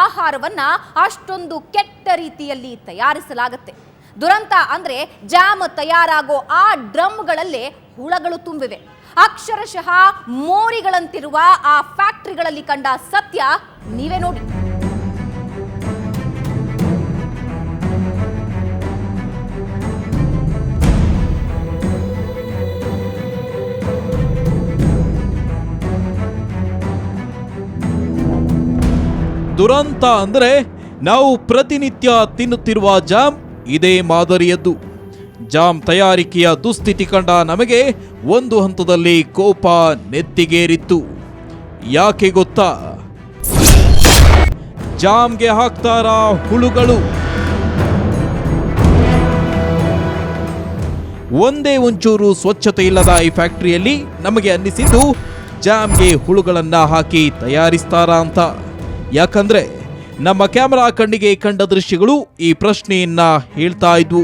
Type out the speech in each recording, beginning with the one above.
ಆಹಾರವನ್ನ ಅಷ್ಟೊಂದು ಕೆಟ್ಟ ರೀತಿಯಲ್ಲಿ ತಯಾರಿಸಲಾಗುತ್ತೆ. ದುರಂತ ಅಂದ್ರೆ ಜಾಮ್ ತಯಾರಾಗೋ ಆ ಡ್ರಮ್ಗಳಲ್ಲೇ ಹುಳಗಳು ತುಂಬಿವೆ. ಅಕ್ಷರಶಃ ಮೋರಿಗಳಂತಿರುವ ಆ ಫ್ಯಾಕ್ಟರಿಗಳಲ್ಲಿ ಕಂಡ ಸತ್ಯ ನೀವೇ ನೋಡಿ. ದುರಂತ ಅಂದರೆ ನಾವು ಪ್ರತಿನಿತ್ಯ ತಿನ್ನುತ್ತಿರುವ ಜಾಮ್ ಇದೇ ಮಾದರಿಯದ್ದು. ಜಾಮ್ ತಯಾರಿಕೆಯ ದುಸ್ಥಿತಿ ಕಂಡ ನಮಗೆ ಒಂದು ಹಂತದಲ್ಲಿ ಕೋಪ ನೆತ್ತಿಗೇರಿತ್ತು. ಯಾಕೆ ಗೊತ್ತಾ? ಜಾಮ್ಗೆ ಹಾಕ್ತಾರ ಹುಳುಗಳು. ಒಂದೇ ಒಂಚೂರು ಸ್ವಚ್ಛತೆ ಇಲ್ಲದ ಈ ಫ್ಯಾಕ್ಟರಿಯಲ್ಲಿ ನಮಗೆ ಅನ್ನಿಸಿದ್ದು ಜಾಮ್ಗೆ ಹುಳುಗಳನ್ನ ಹಾಕಿ ತಯಾರಿಸ್ತಾರ ಅಂತ. ಯಾಕಂದ್ರೆ ನಮ್ಮ ಕ್ಯಾಮೆರಾ ಕಣ್ಣಿಗೆ ಕಂಡ ದೃಶ್ಯಗಳು ಈ ಪ್ರಶ್ನೆಯನ್ನ ಹೇಳ್ತಾ ಇದ್ವು.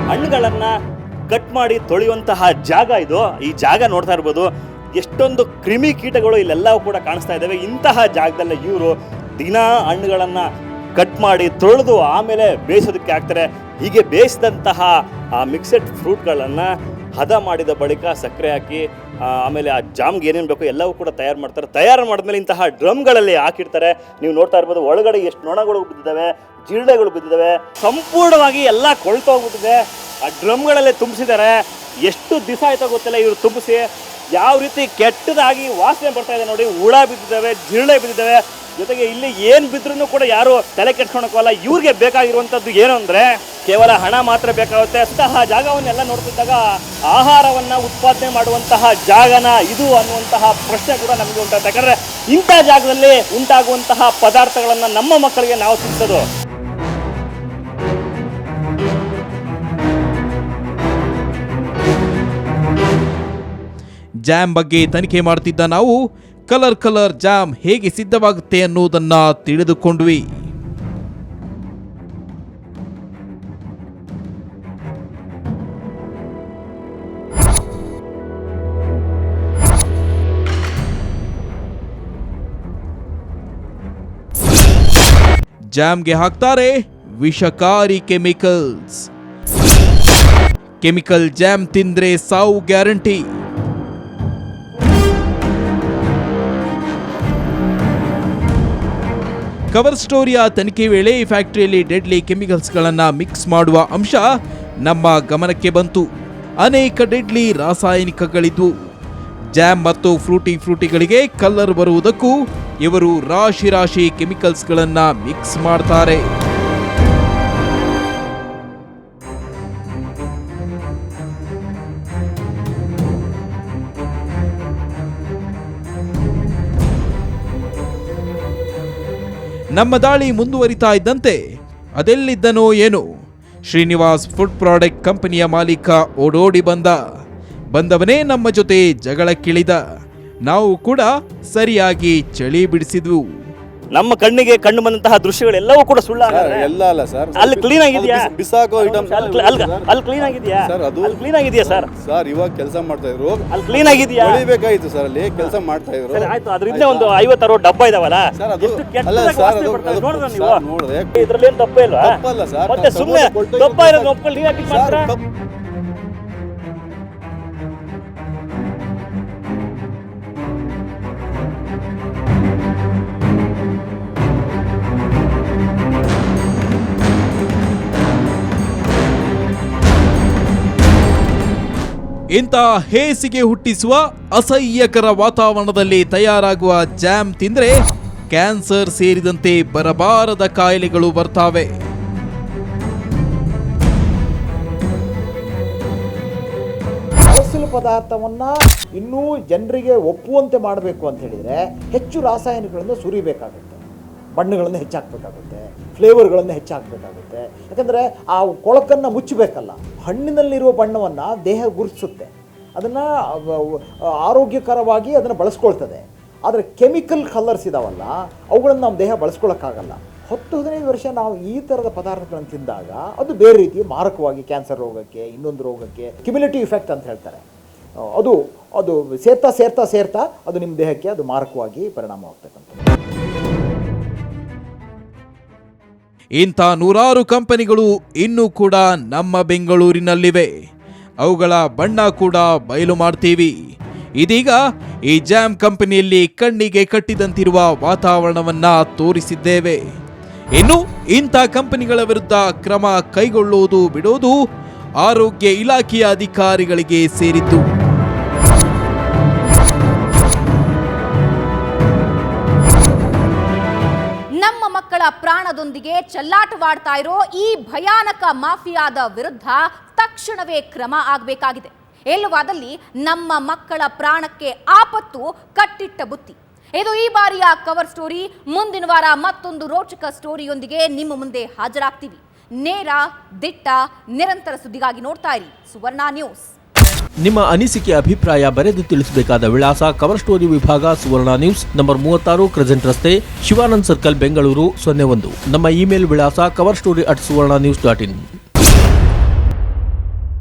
ಹಣ್ಣುಗಳನ್ನ ಕಟ್ ಮಾಡಿ ತೊಳೆಯುವಂತಹ ಜಾಗ ಇದು. ಈ ಜಾಗ ನೋಡ್ತಾ ಇರ್ಬೋದು, ಎಷ್ಟೊಂದು ಕ್ರಿಮಿ ಕೀಟಗಳು ಇಲ್ಲೆಲ್ಲವೂ ಕೂಡ ಕಾಣಿಸ್ತಾ ಇದ್ದಾವೆ. ಇಂತಹ ಜಾಗದಲ್ಲೇ ಇವರು ದಿನ ಹಣ್ಣುಗಳನ್ನು ಕಟ್ ಮಾಡಿ ತೊಳೆದು ಆಮೇಲೆ ಬೇಯಿಸೋದಕ್ಕೆ ಹಾಕ್ತಾರೆ. ಹೀಗೆ ಬೇಯಿಸಿದಂತಹ ಆ ಮಿಕ್ಸೆಡ್ ಫ್ರೂಟ್ಗಳನ್ನು ಹದ ಮಾಡಿದ ಬಳಿಕ ಸಕ್ಕರೆ ಹಾಕಿ ಆಮೇಲೆ ಆ ಜಾಮ್ಗೆ ಏನೇನು ಬೇಕೋ ಎಲ್ಲವೂ ಕೂಡ ತಯಾರು ಮಾಡ್ತಾರೆ. ತಯಾರು ಮಾಡಿದ್ಮೇಲೆ ಇಂತಹ ಡ್ರಮ್ಗಳಲ್ಲಿ ಹಾಕಿರ್ತಾರೆ. ನೀವು ನೋಡ್ತಾ ಇರ್ಬೋದು, ಒಳಗಡೆ ಎಷ್ಟು ನೊಣಗಳು ಬಿದ್ದಿದ್ದಾವೆ, ಜಿರಳೆಗಳು ಬಿದ್ದಿದ್ದಾವೆ, ಸಂಪೂರ್ಣವಾಗಿ ಎಲ್ಲ ಕೊಳ್ತೋಗ್ಬಿಟ್ಟಿದೆ. ಆ ಡ್ರಮ್ಗಳಲ್ಲೇ ತುಂಬಿಸಿದ್ದಾರೆ. ಎಷ್ಟು ದಿವಸ ಆಯ್ತಾ ಗೊತ್ತಿಲ್ಲ ಇವರು ತುಂಬಿಸಿ. ಯಾವ ರೀತಿ ಕೆಟ್ಟದಾಗಿ ವಾಸನೆ ಬರ್ತಾ ಇದೆ ನೋಡಿ. ಹುಳ ಬಿದ್ದಿದ್ದಾವೆ, ಜಿರಳೆ ಬಿದ್ದಿದ್ದಾವೆ. ಜೊತೆಗೆ ಇಲ್ಲಿ ಏನು ಬಿದ್ರೂ ಕೂಡ ಯಾರು ತಲೆ ಕೆಡ್ಸ್ಕೊಳಕ್ಕೋಲ್ಲ. ಇವ್ರಿಗೆ ಬೇಕಾಗಿರುವಂಥದ್ದು ಏನು ಅಂದರೆ ಕೇವಲ ಹಣ ಮಾತ್ರ ಬೇಕಾಗುತ್ತೆ. ಅಂತಹ ಜಾಗವನ್ನೆಲ್ಲ ನೋಡ್ತಿದ್ದಾಗ ಆಹಾರವನ್ನು ಉತ್ಪಾದನೆ ಮಾಡುವಂತಹ ಜಾಗನ ಇದು ಅನ್ನುವಂತಹ ಪ್ರಶ್ನೆ ಕೂಡ ನಮಗೆ ಉಂಟಾಗುತ್ತೆ. ಯಾಕಂದರೆ ಇಂಥ ಜಾಗದಲ್ಲಿ ಉಂಟಾಗುವಂತಹ ಪದಾರ್ಥಗಳನ್ನು ನಮ್ಮ ಮಕ್ಕಳಿಗೆ ನಾವು ತಿನ್ಸೋದು. ಜಾಮ್ ಬಗ್ಗೆ ತನಿಖೆ ಮಾಡ್ತಿದ್ದ ನಾವು ಕಲರ್ ಜಾಮ್ ಹೇಗೆ ಸಿದ್ಧವಾಗುತ್ತೆ ಅನ್ನೋದನ್ನ ತಿಳಿದುಕೊಂಡ್ವಿ. ಜಾಮ್ಗೆ ಹಾಕ್ತಾರೆ ವಿಷಕಾರಿ ಕೆಮಿಕಲ್ಸ್. ಕೆಮಿಕಲ್ ಜಾಮ್ ತಿಂದ್ರೆ ಸಾವು ಗ್ಯಾರಂಟಿ. ಕವರ್ ಸ್ಟೋರಿಯ ತನಿಖೆ ವೇಳೆ ಈ ಫ್ಯಾಕ್ಟರಿಯಲ್ಲಿ ಡೆಡ್ಲಿ ಕೆಮಿಕಲ್ಸ್ಗಳನ್ನು ಮಿಕ್ಸ್ ಮಾಡುವ ಅಂಶ ನಮ್ಮ ಗಮನಕ್ಕೆ ಬಂತು. ಅನೇಕ ಡೆಡ್ಲಿ ರಾಸಾಯನಿಕಗಳಿದ್ವು. ಜಾಮ್ ಮತ್ತು ಫ್ರೂಟಿಗಳಿಗೆ ಕಲರ್ ಬರುವುದಕ್ಕೂ ಇವರು ರಾಶಿ ಕೆಮಿಕಲ್ಸ್ಗಳನ್ನು ಮಿಕ್ಸ್ ಮಾಡ್ತಾರೆ. ನಮ್ಮ ದಾಳಿ ಮುಂದುವರಿತಾ ಇದ್ದಂತೆ ಅದೆಲ್ಲಿದ್ದನೋ ಏನು, ಶ್ರೀನಿವಾಸ್ ಫುಡ್ ಪ್ರಾಡಕ್ಟ್ ಕಂಪನಿಯ ಮಾಲೀಕ ಓಡೋಡಿ ಬಂದವನೇ ನಮ್ಮ ಜೊತೆ ಜಗಳಕ್ಕಿಳಿದ. ನಾವು ಕೂಡ ಸರಿಯಾಗಿ ಚಳಿ ಬಿಡಿಸಿದ್ವು. ನಮ್ಮ ಕಣ್ಣಿಗೆ ಕಂಡು ಬಂದಂತಹ ದೃಶ್ಯಗಳೆಲ್ಲವೂ ಕೂಡ ಎಲ್ಲ ಅಲ್ಲ ಸರ್. ಅಲ್ಲಿ ಕ್ಲೀನ್ ಆಗಿದೆಯಾ? ಬಿಸಾಕೋ ಐಟಮ್ಸ್ ಅಲ್ಲಿ ಕ್ಲೀನ್ ಆಗಿದೆಯಾ ಸರ್? ಅದು ಕ್ಲೀನ್ ಆಗಿದೆಯಾ ಸರ್? ಸರ್ ಇವಾಗ ಕೆಲಸ ಮಾಡ್ತಾ ಇದ್ರು. ಅಲ್ಲಿ ಕ್ಲೀನ್ ಆಗಿದೆಯಾ? ಹೊಳಿಬೇಕಾಗಿತ್ತು ಸರ್, ಅಲ್ಲಿ ಕೆಲಸ ಮಾಡ್ತಾ ಇದ್ರು. ಸರ್ ಆಯ್ತು, ಅದರಿಂದ ಒಂದು 50-60 ಡಬ್ಬ ಇದಾವಲ್ಲ ಸರ್. ಅದು ಅಲ್ಲ ಸರ್, ನೋಡಿದ್ರೆ ನೀವು ನೋಡಿದ್ರೆ ಇದ್ರಲ್ಲಿ ಏನು ತಪ್ಪೇ ಇಲ್ವಾ? ತಪ್ಪಲ್ಲ ಸರ್. ಮತ್ತೆ ಸುಮ್ಮನೆ ತಪ್ಪ ಇರೋದು ಒಪ್ಕೊಳ್ಳಿ, ನೀವ್ ಯಾಕೆ ಮಾಡ್ತೀರಾ? ಇಂಥ ಹೇಸಿಗೆ ಹುಟ್ಟಿಸುವ ಅಸಹ್ಯಕರ ವಾತಾವರಣದಲ್ಲಿ ತಯಾರಾಗುವ ಜಾಮ್ ತಿಂದ್ರೆ ಕ್ಯಾನ್ಸರ್ ಸೇರಿದಂತೆ ಬರಬಾರದ ಕಾಯಿಲೆಗಳು ಬರ್ತಾವೆ. ಬಳಸಲು ಪದಾರ್ಥವನ್ನು ಇನ್ನೂ ಜನರಿಗೆ ಒಪ್ಪುವಂತೆ ಮಾಡಬೇಕು ಅಂತ ಹೇಳಿದರೆ ಹೆಚ್ಚು ರಾಸಾಯನಿಕಗಳನ್ನು ಸುರಿಬೇಕಾಗುತ್ತೆ, ಬಣ್ಣಗಳನ್ನು ಹೆಚ್ಚಾಕಬೇಕಾಗುತ್ತೆ, ಫ್ಲೇವರ್ಗಳನ್ನು ಹೆಚ್ಚಾಕಬೇಕಾಗುತ್ತೆ. ಯಾಕಂದರೆ ಆ ಕೊಳಕನ್ನು ಮುಚ್ಚಬೇಕಲ್ಲ. ಹಣ್ಣಿನಲ್ಲಿರುವ ಬಣ್ಣವನ್ನು ದೇಹ ಗುರುತಿಸುತ್ತೆ. ಅದನ್ನು ಆರೋಗ್ಯಕರವಾಗಿ ಅದನ್ನು ಬಳಸ್ಕೊಳ್ತದೆ. ಆದರೆ ಕೆಮಿಕಲ್ ಕಲರ್ಸ್ ಇದಾವಲ್ಲ ಅವುಗಳನ್ನು ನಮ್ಮ ದೇಹ ಬಳಸ್ಕೊಳ್ಳೋಕ್ಕಾಗಲ್ಲ. 10-15 ವರ್ಷ ನಾವು ಈ ಥರದ ಪದಾರ್ಥಗಳನ್ನು ತಿಂದಾಗ ಅದು ಬೇರೆ ರೀತಿಯ ಮಾರಕವಾಗಿ ಕ್ಯಾನ್ಸರ್ ರೋಗಕ್ಕೆ, ಇನ್ನೊಂದು ರೋಗಕ್ಕೆ, ಕ್ಯುಮ್ಯುಲೇಟಿವ್ ಇಫೆಕ್ಟ್ ಅಂತ ಹೇಳ್ತಾರೆ, ಅದು ಸೇರ್ತಾ ಅದು ನಿಮ್ಮ ದೇಹಕ್ಕೆ ಅದು ಮಾರಕವಾಗಿ ಪರಿಣಾಮವಾಗ್ತಕ್ಕಂಥದ್ದು. ಇಂಥ ನೂರಾರು ಕಂಪನಿಗಳು ಇನ್ನೂ ಕೂಡ ನಮ್ಮ ಬೆಂಗಳೂರಿನಲ್ಲಿವೆ. ಅವುಗಳ ಬಣ್ಣ ಕೂಡ ಬಯಲು ಮಾಡ್ತೀವಿ. ಇದೀಗ ಈ ಜಾಮ್ ಕಂಪನಿಯಲ್ಲಿ ಕಣ್ಣಿಗೆ ಕಟ್ಟಿದಂತಿರುವ ವಾತಾವರಣವನ್ನ ತೋರಿಸಿದ್ದೇವೆ. ಇನ್ನು ಇಂಥ ಕಂಪನಿಗಳ ವಿರುದ್ಧ ಕ್ರಮ ಕೈಗೊಳ್ಳುವುದು ಬಿಡೋದು ಆರೋಗ್ಯ ಇಲಾಖೆಯ ಅಧಿಕಾರಿಗಳಿಗೆ ಸೇರಿದ್ದು. ನಮ್ಮ ಮಕ್ಕಳ ಪ್ರಾಣದೊಂದಿಗೆ ಚೆಲ್ಲಾಟವಾಡ್ತಾ ಇರೋ ಈ ಭಯಾನಕ ಮಾಫಿಯಾದ ವಿರುದ್ಧ ತಕ್ಷಣವೇ ಕ್ರಮ ಆಗಬೇಕಾಗಿದೆ. ಇಲ್ಲವಾದಲ್ಲಿ ನಮ್ಮ ಮಕ್ಕಳ ಪ್ರಾಣಕ್ಕೆ ಆಪತ್ತು ಕಟ್ಟಿಟ್ಟ ಬುತ್ತಿ. ಇದು ಈ ಬಾರಿಯ ಕವರ್ ಸ್ಟೋರಿ. ಮುಂದಿನ ವಾರ ಮತ್ತೊಂದು ರೋಚಕ ಸ್ಟೋರಿಯೊಂದಿಗೆ ನಿಮ್ಮ ಮುಂದೆ ಹಾಜರಾಗ್ತೀವಿ. ನೇರ, ದಿಟ್ಟ, ನಿರಂತರ ಸುದ್ದಿಗಾಗಿ ನೋಡ್ತಾ ಇರಿ ಸುವರ್ಣ ನ್ಯೂಸ್. ನಿಮ್ಮ ಅನಿಸಿಕೆ ಅಭಿಪ್ರಾಯ ಬರೆದು ತಿಳಿಸಬೇಕಾದ ವಿಳಾಸ ಕವರ್ ಸ್ಟೋರಿ ವಿಭಾಗ, ಸುವರ್ಣ ನ್ಯೂಸ್, ನಂಬರ್ 36, ಕ್ರೆಸೆಂಟ್ ರಸ್ತೆ, ಶಿವಾನಂದ್ ಸರ್ಕಲ್, ಬೆಂಗಳೂರು 01. ನಮ್ಮ ಇಮೇಲ್ ವಿಳಾಸ coverstory@suvarnanews.in.